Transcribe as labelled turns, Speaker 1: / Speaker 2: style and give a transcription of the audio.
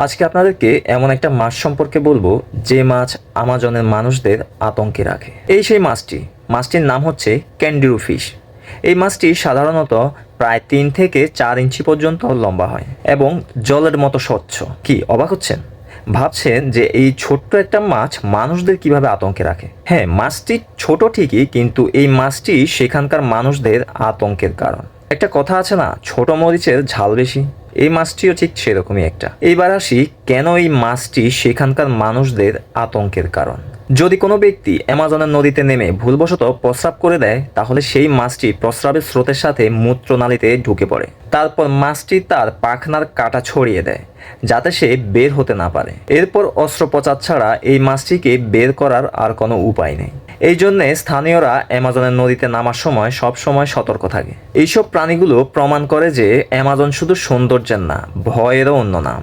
Speaker 1: আজকে আপনাদেরকে এমন একটা মাছ সম্পর্কে বলবো যে মাছ আমাজনের মানুষদের আতঙ্কে রাখে। এই সেই মাছটির নাম হচ্ছে ক্যান্ডিরু ফিশ। এই মাছটি সাধারণত প্রায় 3 থেকে 4 ইঞ্চি পর্যন্ত লম্বা হয় এবং জলের মতো স্বচ্ছ। কি অবাক হচ্ছেন? ভাবছেন যে এই ছোট্ট একটা মাছ মানুষদের কিভাবে আতঙ্কে রাখে? হ্যাঁ, মাছটি ছোট ঠিকই, কিন্তু এই মাছটি সেখানকার মানুষদের আতঙ্কের কারণ। একটা কথা আছে না, ছোট মরিচের ঝাল বেশি। এই মাছটিও ঠিক সেরকমই একটা। এইবার আসি কেন এই মাছটি সেখানকার মানুষদের আতঙ্কের কারণ। যদি কোনো ব্যক্তি অ্যামাজনের নদীতে নেমে ভুলবশত প্রস্রাব করে দেয়, তাহলে সেই মাছটি প্রস্রাবের স্রোতের সাথে মূত্রনালীতে ঢুকে পড়ে। তারপর মাছটি তার পাখনার কাঁটা ছড়িয়ে দেয় যাতে সে বের হতে না পারে। এরপর অস্ত্রোপচার ছাড়া এই মাছটিকে বের করার আর কোনো উপায় নেই। এই জন্যে স্থানীয়রা অ্যামাজনের নদীতে নামার সময় সবসময় সতর্ক থাকে। এইসব প্রাণীগুলো প্রমাণ করে যে অ্যামাজন শুধু সৌন্দর্যের না, ভয়েরও অন্য নাম।